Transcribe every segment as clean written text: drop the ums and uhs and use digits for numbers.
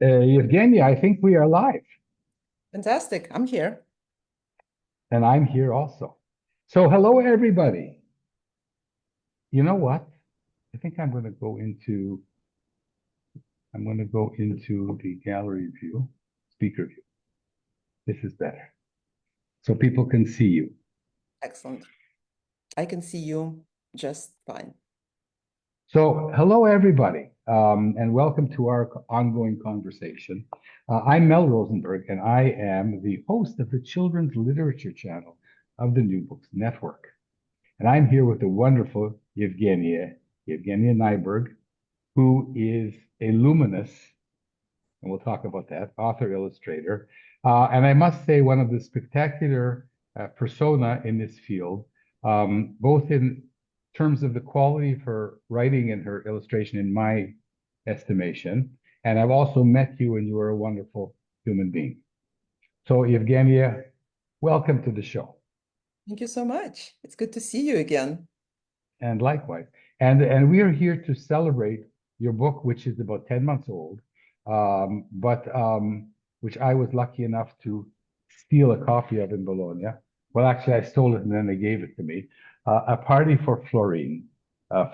Yevgenia, I think we are live, Fantastic. I'm here. and I'm here also. So, hello, everybody. You know what? I think I'm going to go into the gallery view, speaker view. This is better, so people can see you. Excellent. I can see you just fine. So, hello, everybody, and welcome to our ongoing conversation. I'm Mel Rosenberg, and I am the host of the Children's Literature Channel of the New Books Network. And I'm here with the wonderful Yevgenia Nayberg, who is a luminous, and we'll talk about that, author illustrator. And I must say, one of the spectacular persona in this field, both in terms of the quality of her writing and her illustration, in my estimation. And I've also met you, and you are a wonderful human being. So, Yevgenia, welcome to the show. Thank you so much. It's good to see you again. And likewise. And we are here to celebrate your book, which is about 10 months old, but which I was lucky enough to steal a copy of in Bologna. Well, actually, I stole it and then they gave it to me. A Party for Florine,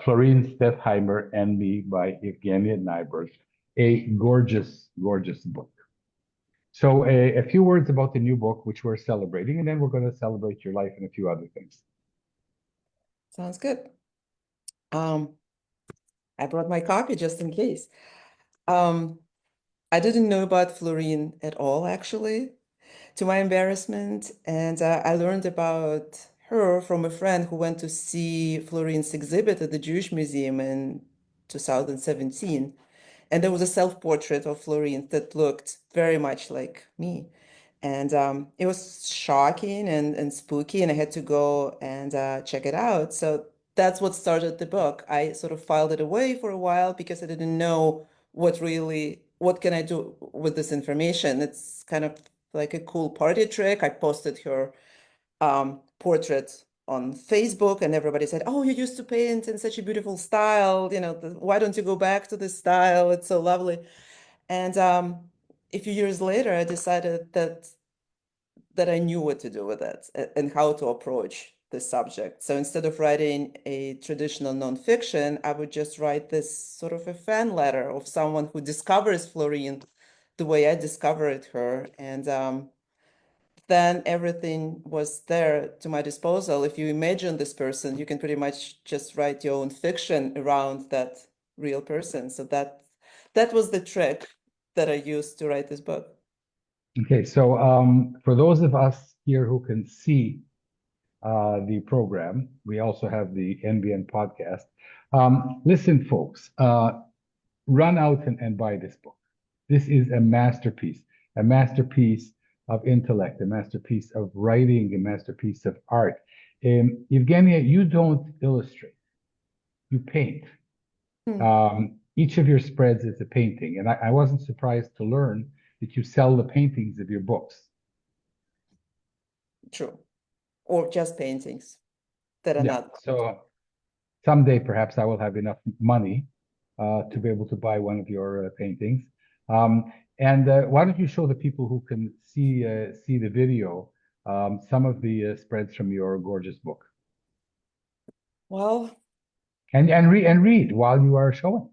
Florine Stettheimer and Me by Yevgenia Nayberg, a gorgeous, gorgeous book. So a few words about the new book, which we're celebrating, and then we're going to celebrate your life and a few other things. Sounds good. I brought my copy just in case. I didn't know about Florine at all, actually, to my embarrassment. And I learned about her from a friend who went to see Florine's exhibit at the Jewish Museum in 2017. And there was a self-portrait of Florine that looked very much like me. And it was shocking and spooky, and I had to go and check it out. So that's what started the book. I sort of filed it away for a while because I didn't know what can I do with this information. It's kind of like a cool party trick. I posted her portrait on Facebook, and everybody said, "Oh, you used to paint in such a beautiful style. Why don't you go back to this style? It's so lovely." And a few years later, I decided that I knew what to do with it and how to approach this subject. So instead of writing a traditional nonfiction, I would just write this sort of a fan letter of someone who discovers Florine the way I discovered her. And then everything was there to my disposal. If you imagine this person, you can pretty much just write your own fiction around that real person. So that was the trick that I used to write this book. Okay, so for those of us here who can see the program, we also have the NBN podcast. Listen, folks, run out and buy this book. This is a masterpiece of intellect, a masterpiece of writing, a masterpiece of art. Evgenia, you don't illustrate, you paint. Each of your spreads is a painting, and I wasn't surprised to learn that you sell the paintings of your books. True. Or just paintings that are Yeah. not. So someday perhaps I will have enough money to be able to buy one of your paintings. And why don't you show the people who can see the video some of the spreads from your gorgeous book, Well, and read while you are showing.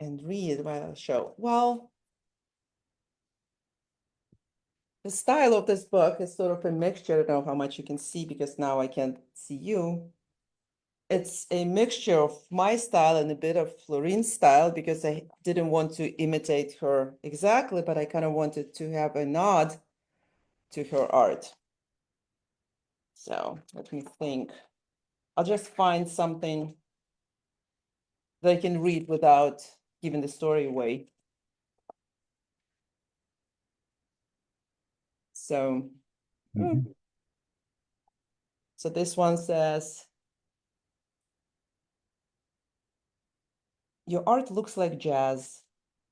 and read while I show. Well, the style of this book is sort of a mixture. I don't know how much you can see because now I can't see you. It's a mixture of my style and a bit of Florine's style because I didn't want to imitate her exactly, but I kind of wanted to have a nod to her art. So let me think. I'll just find something that I can read without giving the story away. So, Mhm. so this one says, "Your art looks like jazz."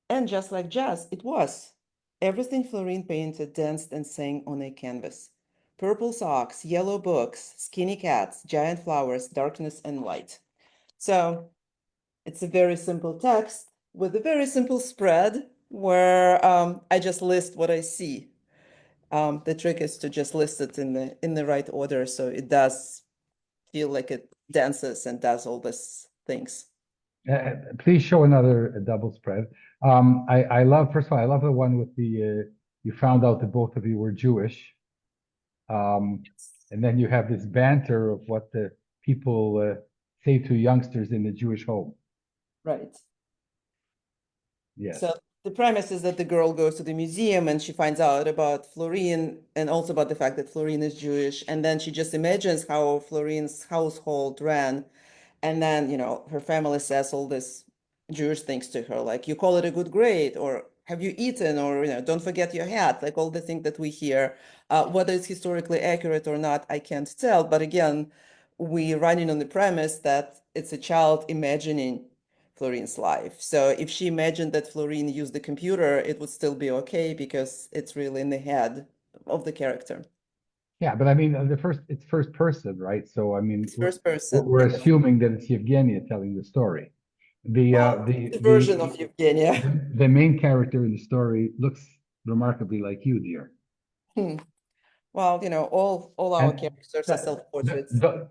And just like jazz, it was. Everything Florine painted danced and sang on a canvas. Purple socks, yellow books, skinny cats, giant flowers, darkness and light. So it's a very simple text with a very simple spread. where I just list what I see. The trick is to just list it in the right order, so it does feel like it dances and does all these things. Please show another double spread. I love, first of all, I love the one with the, you found out that both of you were Jewish. And then you have this banter of what the people say to youngsters in the Jewish home. Right. Yes. So the premise is that the girl goes to the museum and she finds out about Florine and also about the fact that Florine is Jewish. And then she just imagines how Florine's household ran. And then, her family says all this Jewish things to her, like, you call it a good grade, or have you eaten, or, don't forget your hat, like all the things that we hear. Whether it's historically accurate or not, I can't tell. But again, we're running on the premise that it's a child imagining Florine's life. So if she imagined that Florine used the computer, it would still be okay because it's really in the head of the character. Yeah, but I mean, it's first person, right? So I mean, It's first person. we're Yes. assuming that it's Yevgenia telling the story. The uh, Well, the the version the of Yevgenia. the main character in the story looks remarkably like you, dear. Hmm. Well, all our And characters are the, the, self-portraits. the,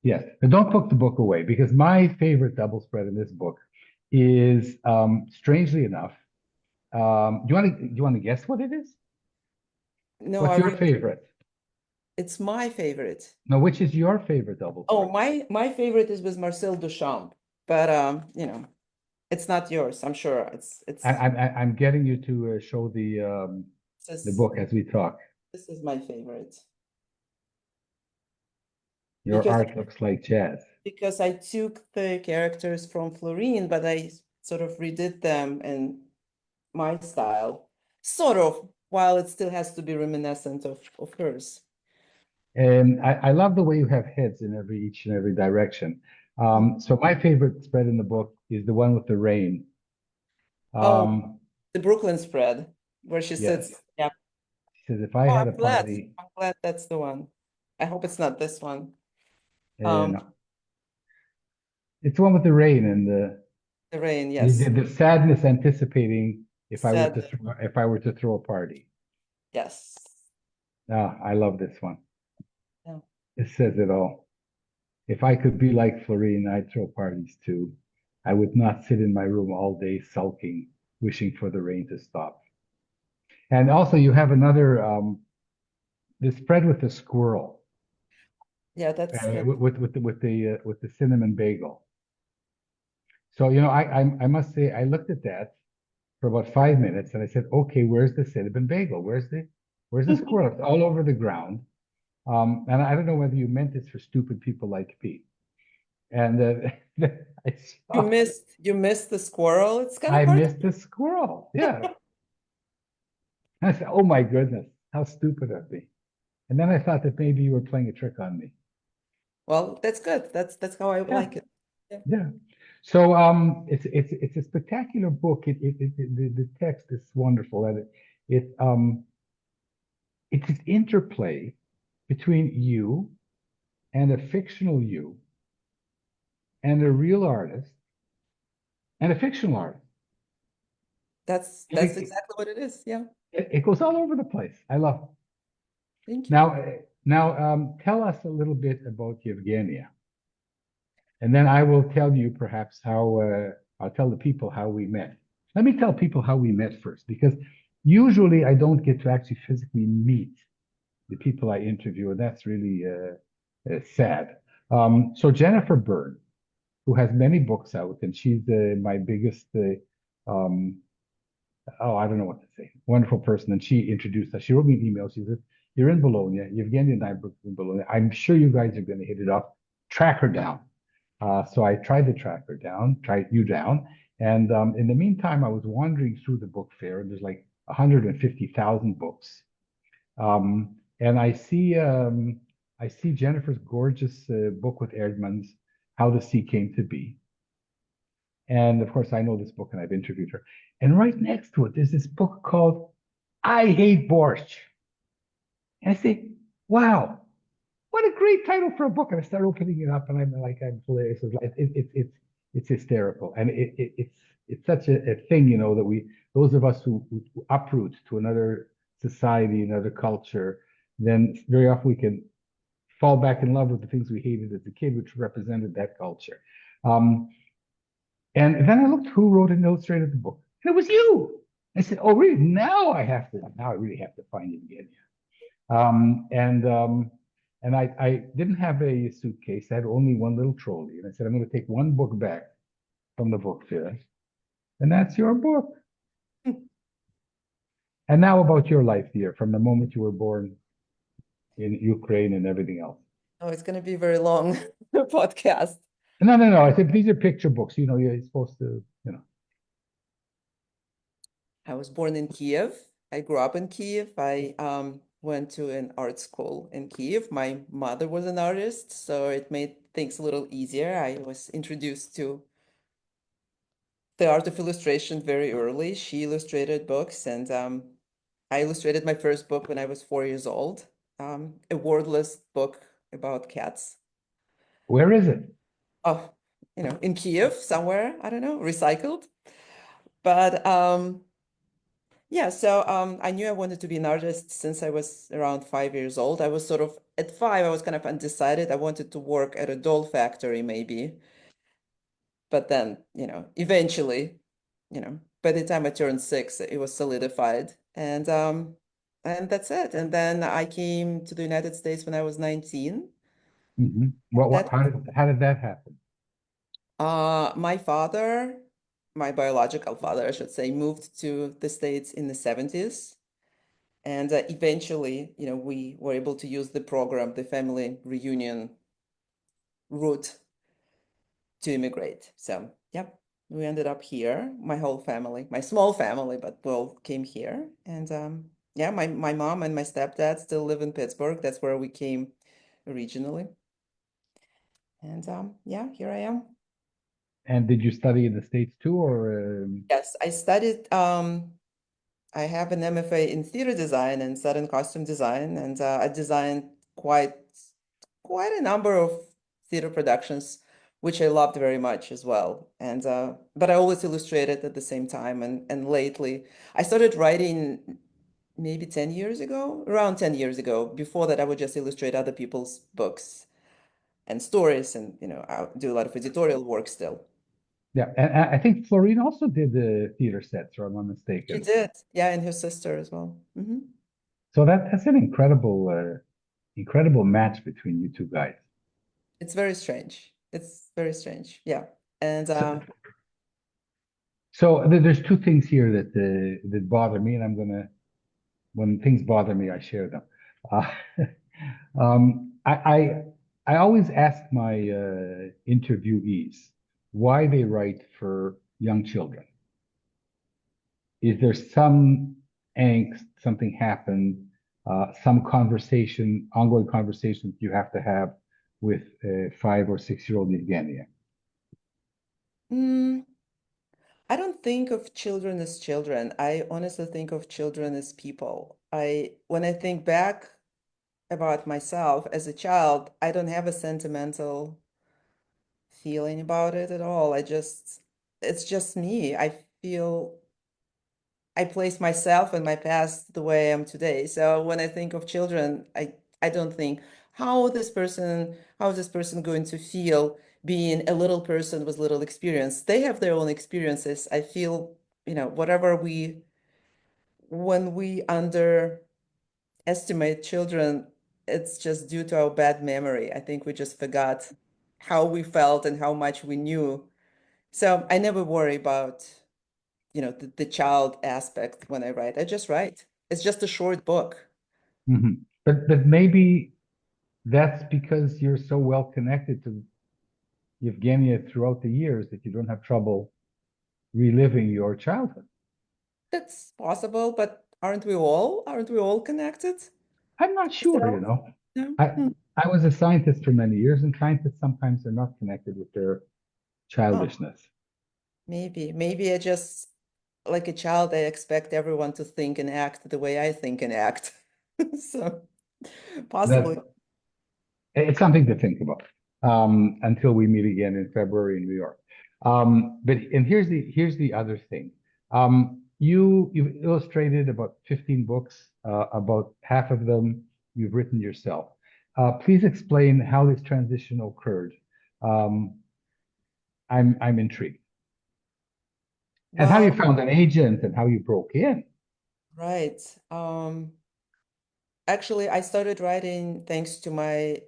yes, but don't put the book away because my favorite double spread in this book is, strangely enough, do you want to guess what it is? No, I What's your really, favorite? it's my favorite. No, which is your favorite double Oh, spread? my favorite is with Marcel Duchamp, but it's not yours. I'm sure I'm getting you to show the this book as we talk. this is my favorite Your because art looks like jazz. I took the characters from Florine, but I sort of redid them in my style, sort of, while it still has to be reminiscent of hers. And I love the way you have heads in each and every direction. So my favorite spread in the book is the one with the rain. Oh, Um, the Brooklyn spread where she yes, sits. Yeah. she says if I Oh, had a party, I'm glad that's the one. I hope it's not this one. and it's the one with the rain and The rain, the, yes. the, the sadness anticipating Said, if I were to throw a party. yes. I love this one. Yeah. It says it all. If I could be like Florine, I'd throw parties too. I would not sit in my room all day sulking, wishing for the rain to stop. And also, you have another the spread with the squirrel, Yeah, that's with the cinnamon bagel. So I must say I looked at that for about 5 minutes and I said, okay, where's the cinnamon bagel? Where's the squirrel? It's all over the ground. And I don't know whether you meant this for stupid people like me. And I saw, you missed the squirrel. It's kind of I hard. missed the squirrel. Yeah. I said, oh my goodness, how stupid of me. And then I thought that maybe you were playing a trick on me. Well, that's good. That's how I Yeah, like it. Yeah. yeah. So it's a spectacular book. The text is wonderful, and it's an interplay between you and a fictional you and a real artist and a fictional artist. And That's exactly what it is. Yeah. it goes all over the place. I love it. Thank you. Now, tell us a little bit about Yevgenia, and then I will tell you perhaps how I'll tell the people how we met. Let me tell people how we met first, because usually I don't get to actually physically meet the people I interview, and that's really sad. So Jennifer Byrne, who has many books out, and she's my biggest, oh, I don't know what to say, wonderful person. And she introduced us. She wrote me an email. She said, "You're in Bologna. Yevgenia Nayberg is in Bologna. I'm sure you guys are going to hit it off. Track her down." So I tried to track her down, track you down. And in the meantime, I was wandering through the book fair, and there's like 150,000 books. And I see Jennifer's gorgeous book with Erdman's How the Sea Came to Be. And of course, I know this book and I've interviewed her. And right next to it, there's this book called I Hate Borscht. And I say, wow, what a great title for a book. And I start opening it up and I'm hilarious. It's hysterical. And it's such a thing, that those of us who uproot to another society, another culture, then very often we can fall back in love with the things we hated as a kid, which represented that culture. Um, and then I looked who wrote and illustrated the book, and it was you. I said, "Oh, really? Now I really have to find Yevgenia." Um, and um, and I didn't have a suitcase. I had only one little trolley, and I said, "I'm going to take one book back from the book fair, and that's your book." And now about your life, dear, from the moment you were born in Ukraine and everything else. Oh, it's going to be a very long podcast. No. I said these are picture books. You know, you're supposed to, I was born in Kyiv. I grew up in Kyiv. I went to an art school in Kyiv. My mother was an artist, so it made things a little easier. I was introduced to the art of illustration very early. She illustrated books, and I illustrated my first book when I was 4 years old, a wordless book about cats. where is it? Oh, in Kyiv somewhere, I don't know, recycled. But yeah, so I knew I wanted to be an artist since I was around 5 years old. I was sort of, at 5, I was kind of undecided. I wanted to work at a doll factory, maybe. But then, eventually, by the time I turned 6, it was solidified. And that's it. And then I came to the United States when I was 19. Hmm. That How did that happen? my father, my biological father, I should say, moved to the States in the 70s. And eventually, we were able to use the program, the family reunion route, to immigrate. So, yep, we ended up here, my whole family, my small family, but we all came here. And yeah, my mom and my stepdad still live in Pittsburgh. That's where we came originally. And yeah, here I am. And did you study in the States too, or Yes, I studied, I have an MFA in theater design and sudden costume design, and I designed quite a number of theater productions, which I loved very much as well. And but I always illustrated at the same time. And lately, I started writing maybe 10 years ago, around 10 years ago. Before that, I would just illustrate other people's books and stories, and I do a lot of editorial work still. yeah? And I think Florine also did the theater sets, or am I She mistaken? did, yeah, and her sister as well. So that's an incredible match between you two guys. It's very strange. It's very strange. Yeah. And So, so there's two things here that bother me, and when things bother me, I share them. Uh, I always ask my interviewees why they write for young children. Is there some angst, something happened, some conversation, ongoing conversations you have to have with 5 or 6 year old Yevgenia? mm, I don't think of children as children. I honestly think of children as people. When I think back about myself as a child, I don't have a sentimental feeling about it at all. It's just me. I place myself and my past the way I am today. So when I think of children, I don't think how is this person going to feel being a little person with little experience. They have their own experiences. I feel, whatever when we underestimate children, it's just due to our bad memory. I think we just forgot how we felt and how much we knew. So I never worry about the child aspect when I write. I just write. It's just a short book. Mhm. But maybe that's because you're so well connected to Yevgenia throughout the years that you don't have trouble reliving your childhood. That's possible, but aren't we all? Aren't we all connected? I'm not sure, you So, know. no. I I was a scientist for many years, and scientists sometimes are not connected with their Oh, childishness. maybe I just, like a child, I expect everyone to think and act the way I think and act. So, possibly. That it's something to think about until we meet again in February in New York. But and here's the other thing. you've illustrated about 15 books, about half of them you've written yourself. Please explain how this transition occurred. Um, I'm intrigued. And how you Well, found an agent and how you broke in. right. Actually, I started writing thanks to my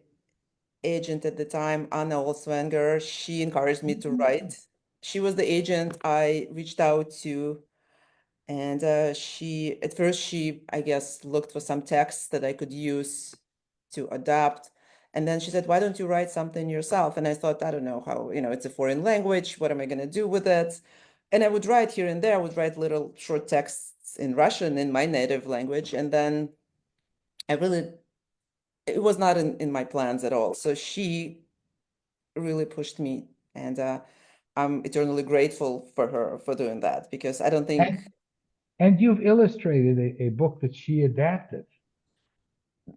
agent at the time, Anna Olswanger. She encouraged me to write. She was the agent I reached out to, and at first, I guess, looked for some texts that I could use to adapt. And then she said, "Why don't you write something yourself?" And I thought, I don't know how, it's a foreign language. What am I going to do with it? And I would write here and there. I would write little short texts in Russian in my native language. And then I really, it was not in my plans at all. So she really pushed me. And I'm eternally grateful for her for doing that because I don't think, And and you've illustrated a book that she adapted,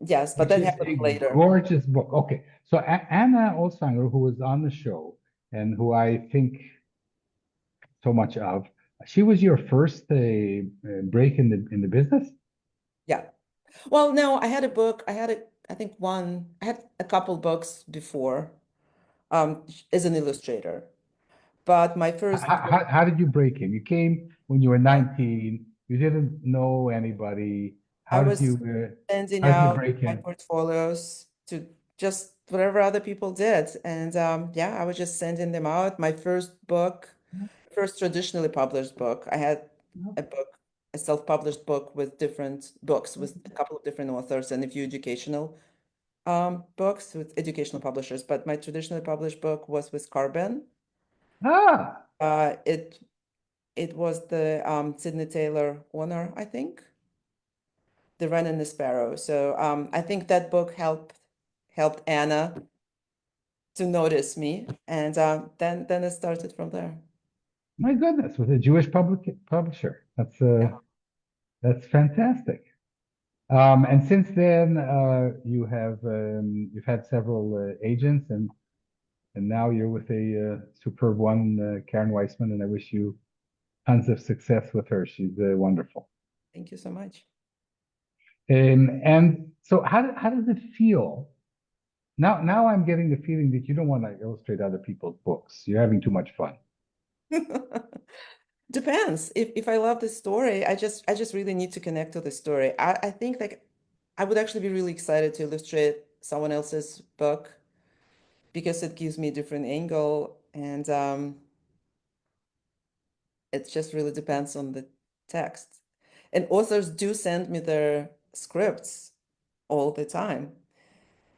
yes, but which that is happened a later. gorgeous book. Okay, so Anna Olsanger, who was on the show and who I think so much of, she was your first break in the business. Yeah. Well, no, I had a book. I think I had a couple books before as an illustrator. But my first book, How did you break in? You came when you were 19. You didn't know anybody. I was sending How did you out break my in? portfolios to just whatever other people did. And yeah, I was just sending them out. My first book, first traditionally published book, I had a book, a self-published book with different books with a couple of different authors and a few educational books with educational publishers. But my traditionally published book was with Carbon. Ah, Uh, it it was the Sydney Taylor Honor, I think, The Wren and the Sparrow. So I think that book helped Anna to notice me, and then it started from there. my goodness, with a Jewish publisher. Yeah, That's fantastic. And since then, you've had several agents, and now you're with a superb one, Karen Weissman, and I wish you tons of success with her. She's wonderful. thank you so much. And so, how does it feel? Now I'm getting the feeling that you don't want to illustrate other people's books. You're having too much fun. Depends. If I love the story, I just really need to connect to the story. I think like I would actually be really excited to illustrate someone else's book because it gives me a different angle, and it just really depends on the text. And authors do send me their scripts all the time,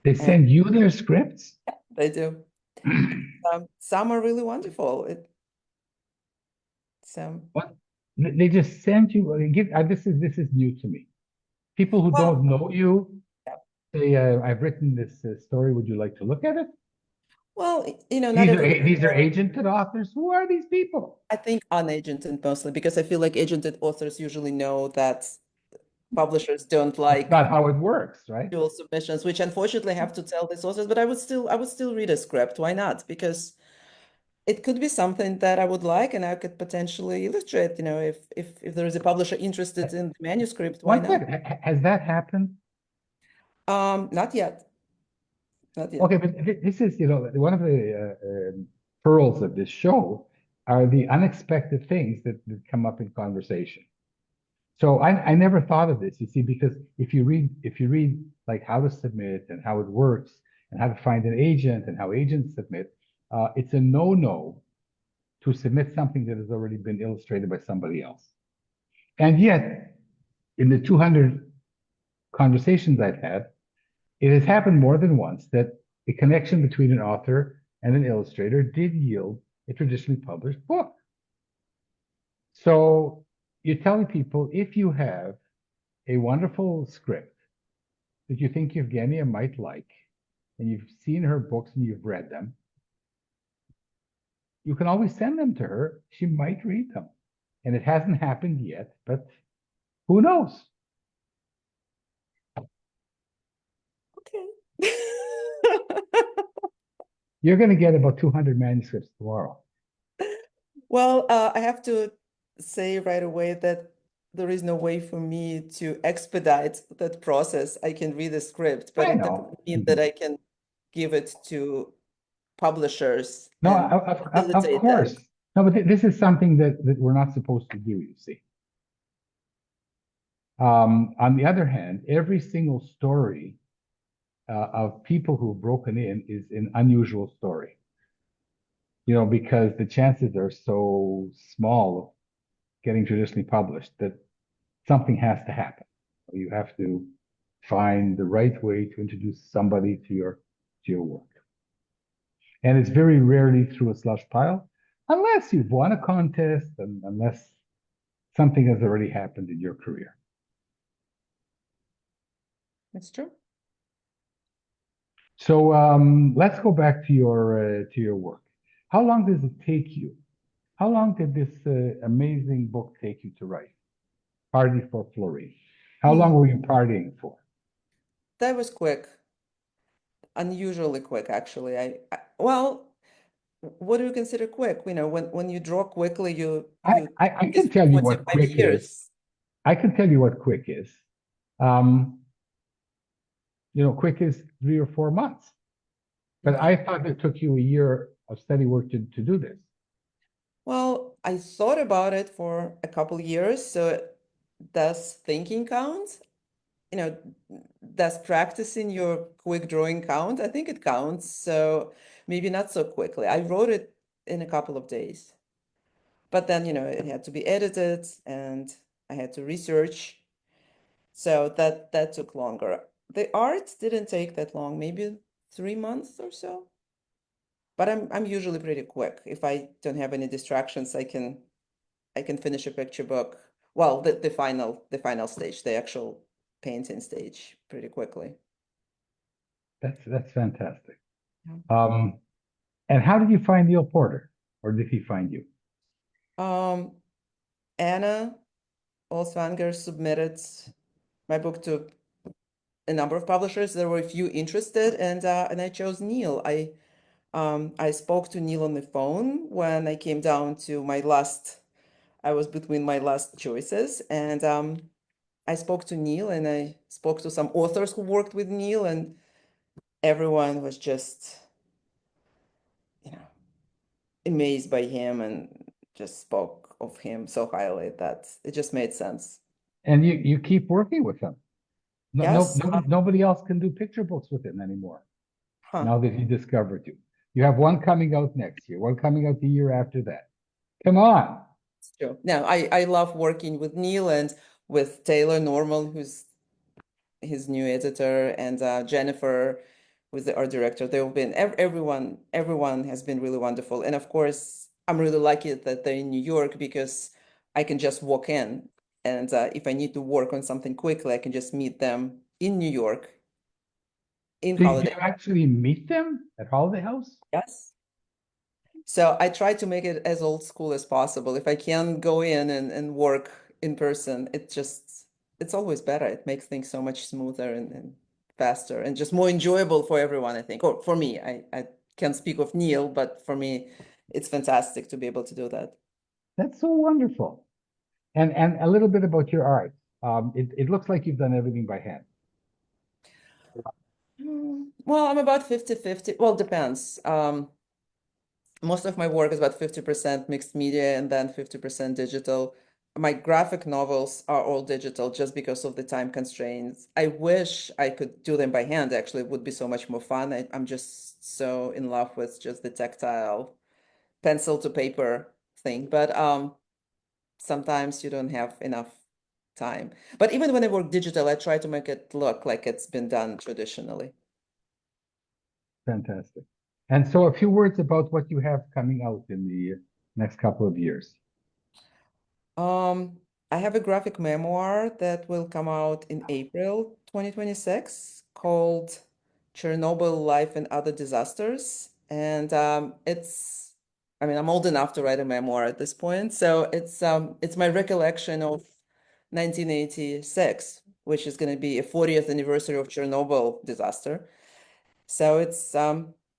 They and send you their scripts? they do. Some are really wonderful. So, What? They just send you, this is new to me. People who well, don't know you yeah. say, I've written this story. Would you like to look at it? Well, not everybody These are knows. agented authors. Who are these people? I think unagented mostly because I feel like agented authors usually know that publishers don't That's like not how it works, right? dual submissions, which unfortunately I have to tell these authors, but I would still read a script. Why not? Because it could be something that I would like and I could potentially illustrate, if there is a publisher interested in the manuscript, why One not? second, has that happened? Not yet. Not yet. Okay, but this is, one of the pearls of this show are the unexpected things that come up in conversation. So I never thought of this, you see, because if you read like how to submit and how it works and how to find an agent and how agents submit, it's a no-no to submit something that has already been illustrated by somebody else. And yet, in the 200 conversations I've had, it has happened more than once that a connection between an author and an illustrator did yield a traditionally published book. So you're telling people if you have a wonderful script that you think Yevgenia might like, and you've seen her books and you've read them, you can always send them to her. She might read them. And it hasn't happened yet, but who knows? Okay. You're going to get about 200 manuscripts tomorrow. Well, I have to say right away that there is no way for me to expedite that process. I can read the script, but I it know. doesn't mean that Mhm. I can give it to publishers No, and of facilitate that. course. No, but this is something that we're not supposed to do, you see. On the other hand, every single story of people who've broken in is an unusual story, because the chances are so small of getting traditionally published that something has to happen. You have to find the right way to introduce somebody to your work. And it's very rarely through a slush pile, unless you've won a contest and unless something has already happened in your career. That's true. So let's go back to your work. How long does it take you? How long did this amazing book take you to write? Party for Florine. How long Hmm. were you partying for? That was quick, unusually quick, actually. Well, what do you consider quick? When you draw quickly, I, you I, I it's can tell you what 45 quick is. years. I can tell you what quick is. Um, quick is 3 or 4 months. But Okay. I thought it took you a year of steady work to do this. Well, I thought about it for a couple years, so does thinking count? You know, does practicing your quick drawing count? I think it counts, so maybe not so quickly. I wrote it in a couple of days, but then, it had to be edited and I had to research, so that took longer. The art didn't take that long, maybe 3 months or so. But I'm usually pretty quick. If I don't have any distractions, I can finish a picture book. Well, the final stage, the actual painting stage, pretty quickly. That's fantastic. Yeah. Um, and how did you find Neal Porter, or did he find you? Um, Anna Olsvanger submitted my book to a number of publishers. There were a few interested, and I chose Neal. I spoke to Neal on the phone when I came down to my last. I was between my last choices, and I spoke to Neal, and I spoke to some authors who worked with Neal, and everyone was just, you know, amazed by him and just spoke of him so highly that it just made sense. And you keep working with him. No, no, Yes. nobody else can do picture books with him anymore. Huh. Now that he discovered you, you have one coming out next year, one coming out the year after that. Come on. It's true. No, I love working with Neal and with Taylor Norman, who's his new editor, and Jennifer, who's the art director. They've been everyone has been really wonderful. And of course, I'm really lucky that they're in New York because I can just walk in, and if I need to work on something quickly, I can just meet them in New York in Do Holiday. you actually meet them at Holiday House? Yes. So I try to make it as old school as possible. If I can go in and work in person, it's always better. It makes things so much smoother and faster and just more enjoyable for everyone, I think. Or for me, I can't speak of Neal, but for me, it's fantastic to be able to do that. That's so wonderful. And a little bit about your art. It looks like you've done everything by hand. Well, I'm about 50-50. Well, depends. Most of my work is about 50% mixed media and then 50% digital. My graphic novels are all digital just because of the time constraints. I wish I could do them by hand, actually, it would be so much more fun. I'm just so in love with just the tactile pencil to paper thing. But sometimes you don't have enough time. But even when I work digital, I try to make it look like it's been done traditionally. Fantastic. And so a few words about what you have coming out in the next couple of years. Um, I have a graphic memoir that will come out in April 2026 called Chernobyl Life and Other Disasters. And I mean, I'm old enough to write a memoir at this point. So it's my recollection of 1986, which is going to be a 40th anniversary of Chernobyl disaster. So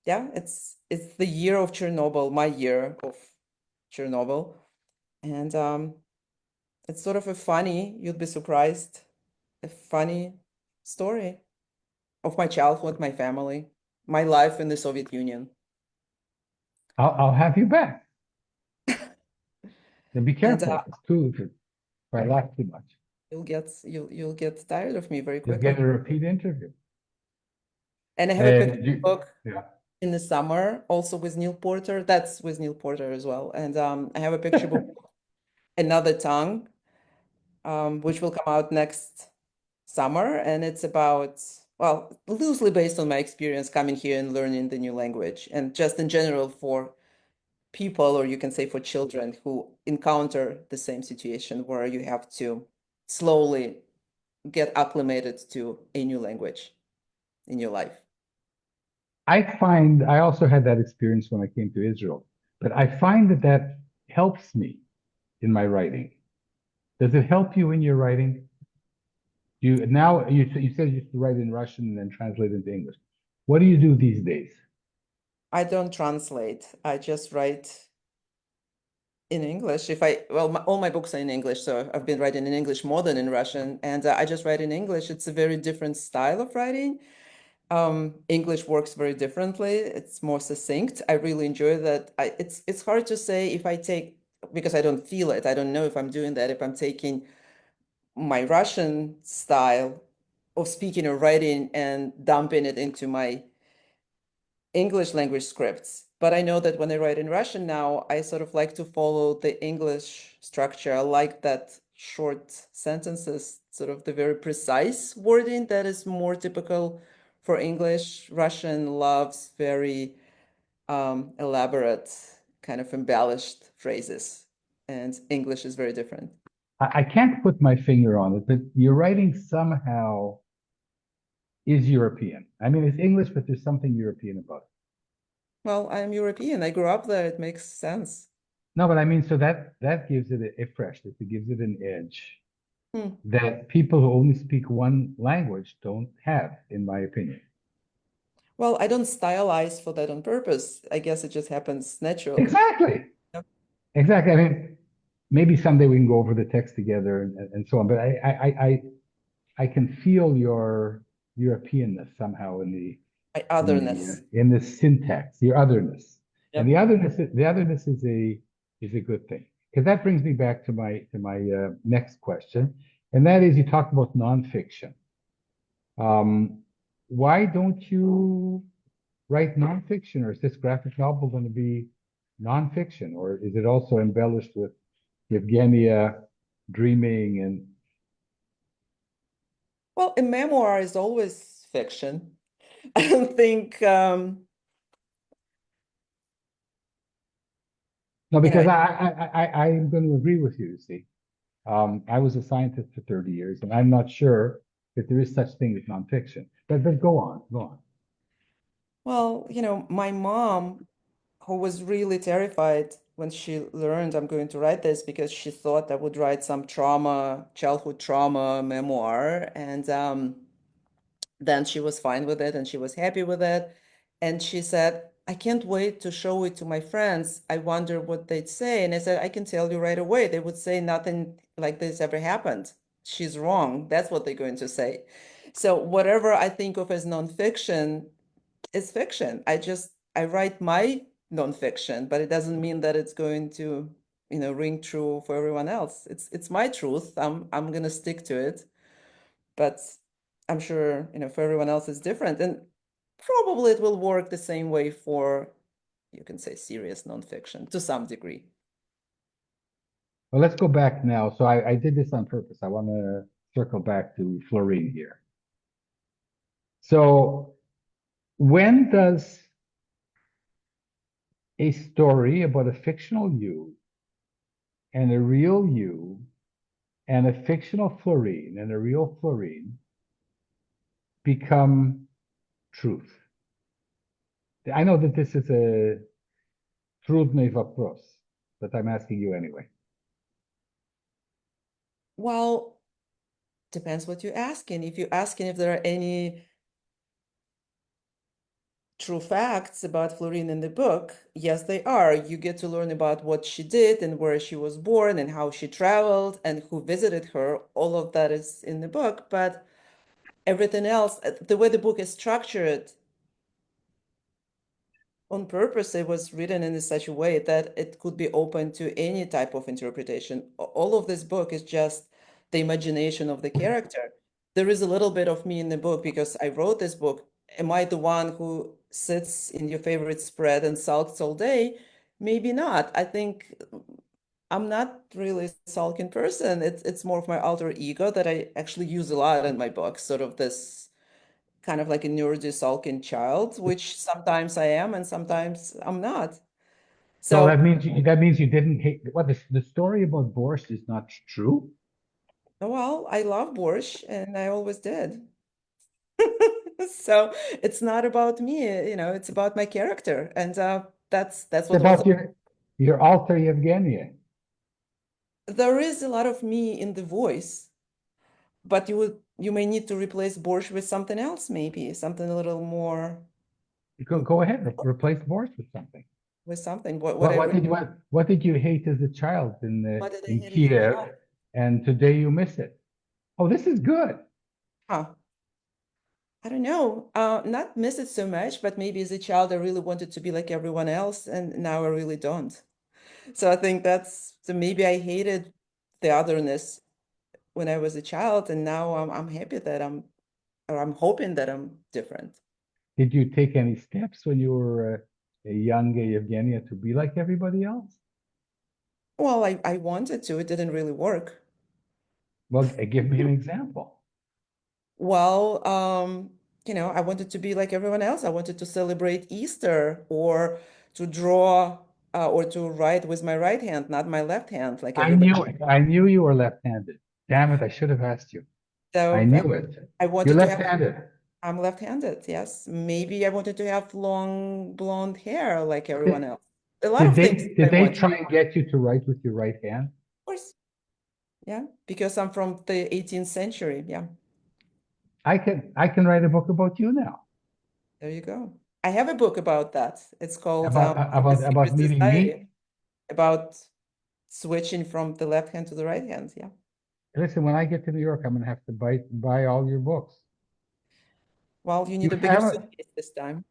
yeah, it's the year of Chernobyl, my year of Chernobyl. And It's sort of a funny, you'd be surprised, a funny story of my childhood, my family, my life in the Soviet Union. I'll have you back. Then be And careful. It's too, if I laugh too much. you'll get tired of me very You'll get quickly. a repeat interview. And I have a picture And you, book yeah. in the summer, also with Neal Porter. That's with Neal Porter as well. And I have a picture book, Another Tongue, which will come out next summer. And it's about, well, loosely based on my experience coming here and learning the new language, and just in general for people, or you can say for children who encounter the same situation where you have to slowly get acclimated to a new language in your life. I also had that experience when I came to Israel, but I find that that helps me in my writing. Does it help you in your writing? You said you used to write in Russian and then translate into English. What do you do these days? I don't translate. I just write in English. If I, well, all my books are in English, so I've been writing in English more than in Russian, and I just write in English. It's a very different style of writing. English works very differently. It's more succinct. I really enjoy that. It's hard to say if I take, because I don't feel it. I don't know if I'm doing that, if I'm taking my Russian style of speaking or writing and dumping it into my English language scripts. But I know that when I write in Russian now, I sort of like to follow the English structure. I like that short sentences, sort of the very precise wording that is more typical for English. Russian loves very elaborate, kind of embellished phrases, and English is very different. I can't put my finger on it, but your writing somehow is European. I mean, it's English, but there's something European about it. Well, I'm European. I grew up there. It makes sense. No, but I mean, so that gives it a freshness. It gives it an edge Hmm. that people who only speak one language don't have, in my opinion. Well, I don't stylize for that on purpose. I guess it just happens naturally. Exactly. Yep. Exactly. I mean, maybe someday we can go over the text together and so on. But I can feel your Europeanness somehow My otherness. in the syntax, your otherness, and Yep. the otherness is a good thing because that brings me back to my next question, and that is you talked about nonfiction. Um, why don't you write nonfiction, or is this graphic novel going to be nonfiction, or is it also embellished with Yevgenia dreaming and Well, a memoir is always fiction. I don't think, no, you know, because I'm going to agree with you, you see. I was a scientist for 30 years, and I'm not sure that there is such thing as nonfiction. But go on, go on. well, my mom, who was really terrified when she learned I'm going to write this because she thought I would write some childhood trauma memoir. And then she was fine with it and she was happy with it. And she said, I can't wait to show it to my friends. I wonder what they'd say. And I said, I can tell you right away. They would say nothing like this ever happened. She's wrong. That's what they're going to say. So whatever I think of as nonfiction is fiction. I write my nonfiction, but it doesn't mean that it's going to, ring true for everyone else. It's my truth. I'm gonna stick to it, but I'm sure, for everyone else it's different. And probably it will work the same way for, you can say, serious nonfiction to some degree. Well, let's go back now. So I did this on purpose. I want to circle back to Florine here. So when does a story about a fictional you and a real you and a fictional Florine and a real Florine become truth? I know that this is a trudny вопрос, but I'm asking you anyway. Well, depends what you're asking. If you're asking if there are any true facts about Florine in the book. Yes, they are. You get to learn about what she did and where she was born and how she traveled and who visited her. All of that is in the book, but everything else, the way the book is structured, on purpose, it was written in such a way that it could be open to any type of interpretation. All of this book is just the imagination of the character. There is a little bit of me in the book because I wrote this book. Am I the one who sits in your favorite spread and sulks all day? Maybe not. I think I'm not really a sulking person. It's more of my alter ego that I actually use a lot in my book, sort of this kind of like a neurodesulking child, which sometimes I am and sometimes I'm not. So So, that means you didn't hate what the story about borscht is not true. well, I love borscht and I always did. So it's not about me, it's about my character. And that's It's what was, about your alter Yevgenia. there is a lot of me in the voice, but you may need to replace borscht with something else, maybe something a little more Go ahead, replace borscht with something. with something, What whatever. what did you hate as a child What did I in hate as a Kiev, child? and today you miss it? Oh, this is good. Huh. I don't know, not miss it so much, but maybe as a child I really wanted to be like everyone else, and now I really don't. So I think so maybe I hated the otherness when I was a child, and now I'm happy that or I'm hoping that I'm different. Did you take any steps when you were a young Yevgenia to be like everybody else? Well, I wanted to, it didn't really work. Well, give me an example. Well, I wanted to be like everyone else. I wanted to celebrate Easter or to draw or to write with my right hand, not my left hand, like I everybody. knew it. I knew you were left-handed. Damn it, I should have asked you. I So knew it. I You're wanted to have, left-handed. I'm left-handed, yes. Maybe I wanted to have long blonde hair like everyone Did, else. A lot of things did I they wanted, of try and get you to write with your right hand? course. Yeah, because I'm from the 18th century. Yeah, I can write a book about you now. there you go. I have a book about that. It's called The About Secret meeting Society, me. about switching from the left hand to the right hand. Yeah. Listen, when I get to New York, I'm gonna have to buy all your books. Well, you You need a bigger have a suitcase this time.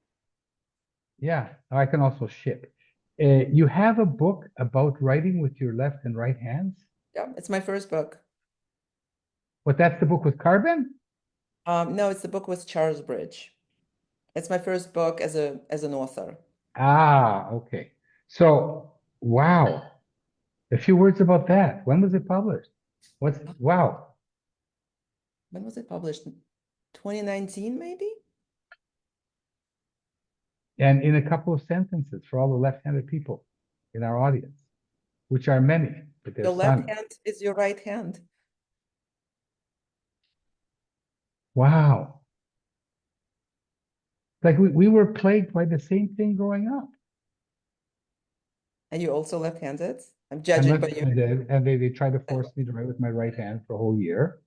Yeah, I can also ship. You have a book about writing with your left and right hands? Yeah, it's my first book. But that's the book with carbon? No, it's the book with Charles Bridge. It's my first book as an author. Ah, okay. So, wow. A few words about that. When was it published? Wow. When was it published? 2019, maybe? And in a couple of sentences for all the left-handed people in our audience, which are many, but Your there's left some. hand is your right hand. Wow. Like we were plagued by the same thing growing up. And you're also left-handed. I'm I'm judging by your left-handed, and they tried to force me to write with my right hand for a whole year,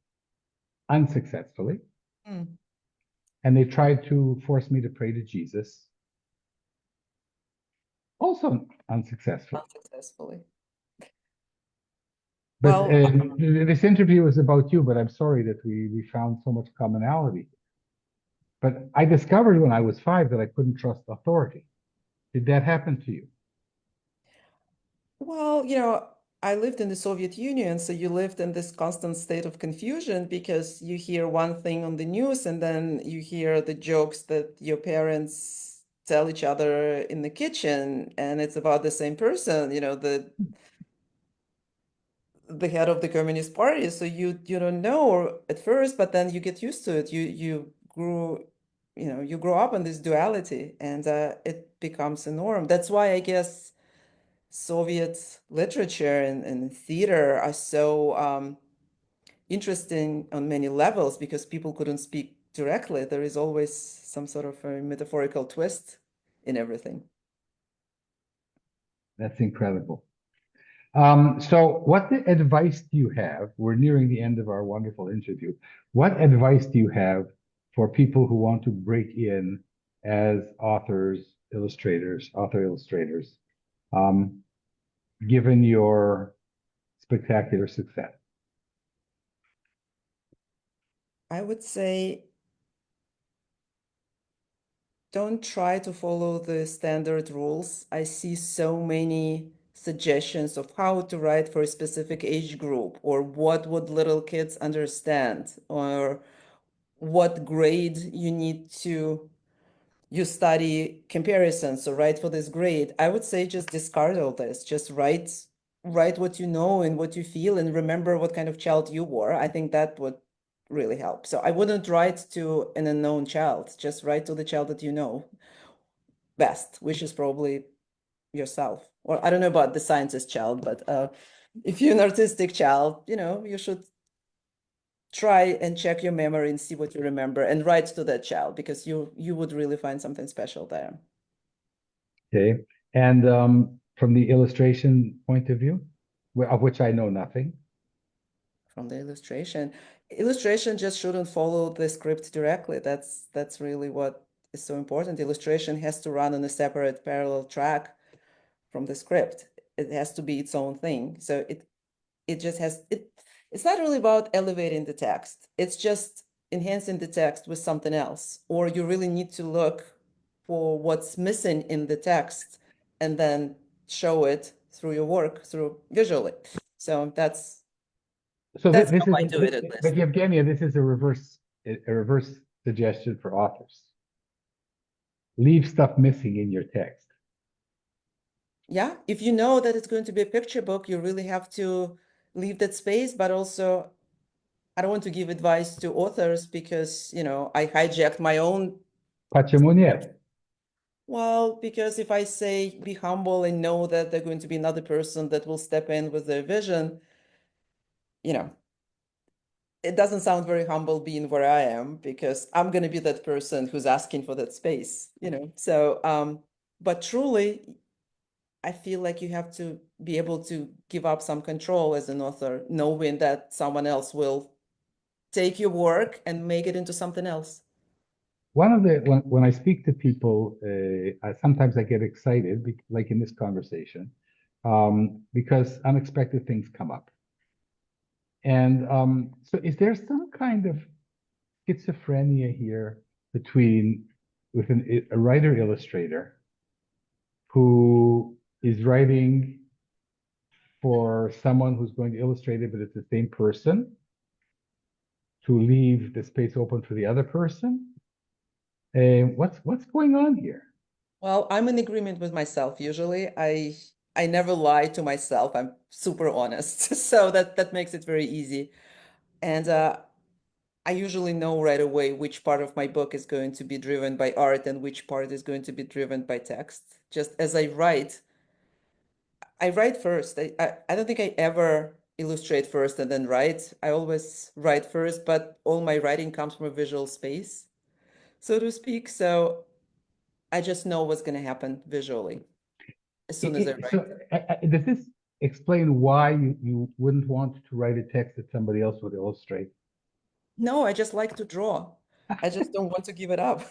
unsuccessfully. Hmm, And they tried to force me to pray to Jesus, also unsuccessfully. unsuccessfully. But Well, this interview is about you, but I'm sorry that we found so much commonality. But I discovered when I was 5 that I couldn't trust authority. Did that happen to you? well, I lived in the Soviet Union, so you lived in this constant state of confusion because you hear one thing on the news and then you hear the jokes that your parents tell each other in the kitchen, and it's about the same person, the head of the Communist Party. So you don't know at first, but then you get used to it. You grow up in this duality, and it becomes a norm. That's why I guess Soviet literature and theater are so interesting on many levels because people couldn't speak directly. There is always some sort of a metaphorical twist in everything. That's incredible. So, what advice do you have? We're nearing the end of our wonderful interview. What advice do you have for people who want to break in as author illustrators, um, given your spectacular success? I would say don't try to follow the standard rules. I see so many suggestions of how to write for a specific age group, or what would little kids understand, or what grade you need to you study comparisons, so write for this grade. I would say just discard all this. Just write what you know and what you feel, and remember what kind of child you were. I think that would really help. So I wouldn't write to an unknown child. Just write to the child that you know best, which is probably yourself. Or I don't know about the scientist child, but if you're an artistic child, you should try and check your memory and see what you remember and write to that child, because you would really find something special there. Okay. And from the illustration point of view, of which I know nothing. From the illustration just shouldn't follow the script directly. That's really what is so important. Illustration has to run on a separate parallel track from the script. It has to be its own thing. So it just has it's not really about elevating the text. It's just enhancing the text with something else. Or you really need to look for what's missing in the text and then show it through your work, through visually. So So that's this how is, I do it at but least. Yevgenia, this is a reverse suggestion for authors. Leave stuff missing in your text. Yeah, if you know that it's going to be a picture book, you really have to leave that space. But also, I don't want to give advice to authors because, I hijacked my own. Patrimonnier. Well, because if I say be humble and know that there's going to be another person that will step in with their vision, you know, it doesn't sound very humble being where I am, because I'm going to be that person who's asking for that space. So, but truly, I feel like you have to be able to give up some control as an author, knowing that someone else will take your work and make it into something else. When I speak to people, sometimes I get excited, like in this conversation, because unexpected things come up. And so, is there some kind of schizophrenia here with a writer illustrator who is writing for someone who's going to illustrate it, but it's the same person, to leave the space open for the other person? What's going on here? Well, I'm in agreement with myself usually. I never lie to myself. I'm super honest. So that makes it very easy. And I usually know right away which part of my book is going to be driven by art and which part is going to be driven by text. Just as I write first. I don't think I ever illustrate first and then write. I always write first, but all my writing comes from a visual space, so to speak. So I just know what's going to happen visually as soon as I write. Does this explain why you wouldn't want to write a text that somebody else would illustrate? No, I just like to draw. I just don't want to give it up.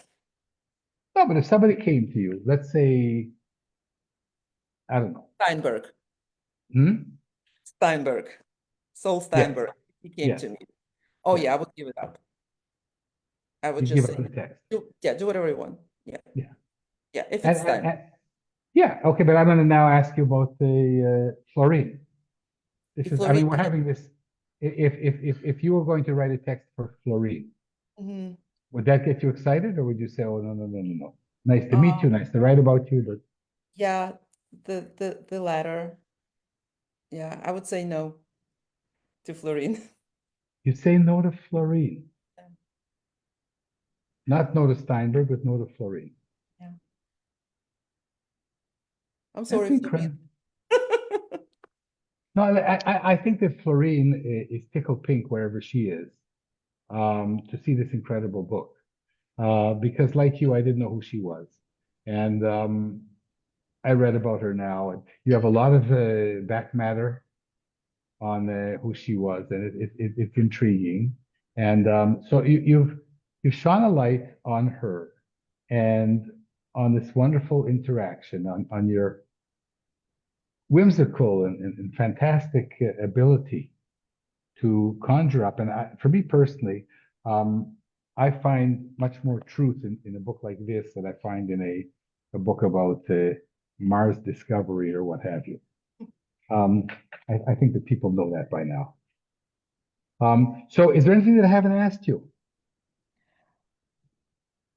No, but if somebody came to you, let's say, I don't know. Steinberg, Hmm? Steinberg, Saul Yes, Steinberg. He came yes, to me. Oh yes. yeah, I would give it up. I would You just give up say, the text. do whatever you want. Yeah, Yeah. yeah. If And, it's and, Steinberg, and yeah, okay, but I'm going to now ask you about the Florine. This if is, I mean, Florine. we're having this. If you were going to write a text for Florine, Mhm. would that get you excited, or would you say, "Oh, no, no, no, no, no. Nice to meet Uh, you, nice to write about you, but yeah, the latter. Yeah, I would say no to Florine. you say no to Florine, not no to Steinberg, but no to Florine." Yeah. I'm That's sorry, Florine. incredible. No, I think that Florine is tickled pink wherever she is, to see this incredible book. Because like you, I didn't know who she was. And I read about her now, and you have a lot of back matter on who she was, and it's intriguing. And so you've shone a light on her, and on this wonderful interaction, on your whimsical and fantastic ability to conjure up. And for me personally, I find much more truth in a book like this than I find in a book about Mars discovery or what have you. I think that people know that by now. So is there anything that I haven't asked you?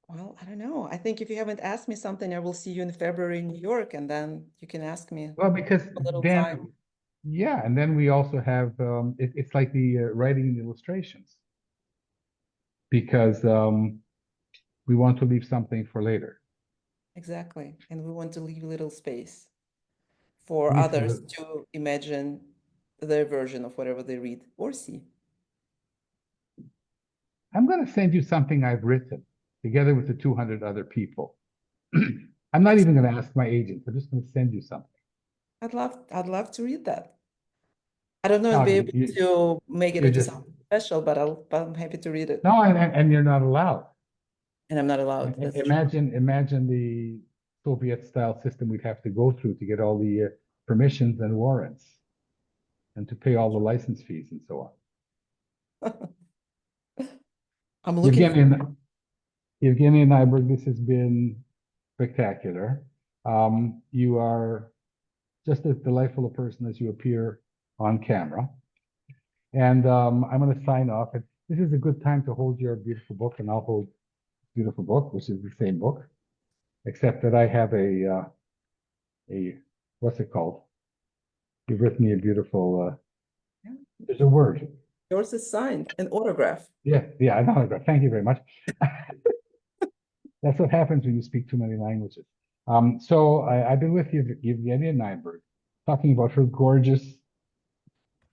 Well, I don't know. I think if you haven't asked me something, I will see you in February in New York, and then you can ask me Well, because a little then, time. yeah, and then we also have, it's like the writing and illustrations, because we want to leave something for later. Exactly. And we want to leave a little space for Leave for others the, to imagine their version of whatever they read or see. I'm going to send you something I've written together with the 200 other people. I'm not even going to ask my agents. I'm just going to send you something. I'd love to read that. I don't know if No, I'll be able to make it you're into just, something special, but I'm happy to read it. no, and you're not allowed. And I'm not allowed. That's true. Imagine the Soviet style system we'd have to go through to get all the permissions and warrants and to pay all the license fees and so on. I'm looking Yevgenia Nayberg, this has been spectacular. You are just as delightful a person as you appear on camera. And I'm going to sign off. And this is a good time to hold your beautiful book, and I'll hold beautiful book, which is the same book, except that I have a what's it called? You've written me a beautiful. There's a word. yours is signed, an autograph. Yeah, I know. Thank you very much. That's what happens when you speak too many languages. So I've been with Yevgenia Nayberg, talking about her gorgeous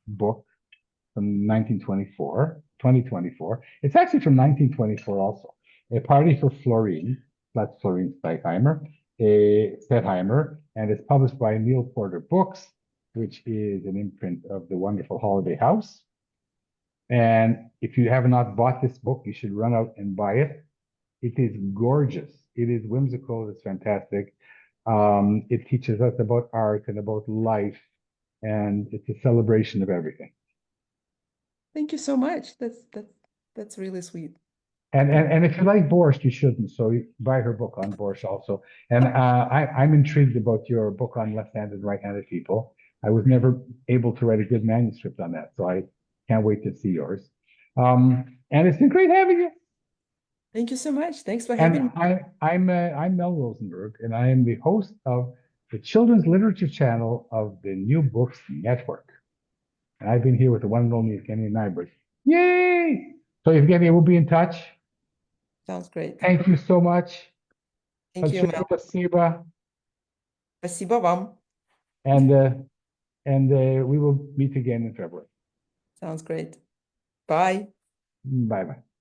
book from 2024. It's actually from 1924 also. A Party for Florine, that's Florine Stettheimer, and it's published by Neal Porter Books, which is an imprint of the wonderful Holiday House. And if you have not bought this book, you should run out and buy it. It is gorgeous. It is whimsical. It's fantastic. It teaches us about art and about life, and it's a celebration of everything. Thank you so much. That's really sweet. And if you like borscht, you shouldn't. So you buy her book on borscht also. And I'm intrigued about your book on left-handed and right-handed people. I was never able to write a good manuscript on that, so I can't wait to see yours. And it's been great having you. Thank you so much. Thanks for having And me. I'm Mel Rosenberg, and I am the host of the Children's Literature Channel of the New Books Network. And I've been here with the one and only Yevgenia Nayberg. Yay! So Yevgenia, we'll be in touch. Sounds great. Thank you so much. Thank you, Mel. Спасибо. Спасибо вам. And we will meet again in February. Sounds great. Bye. Bye bye.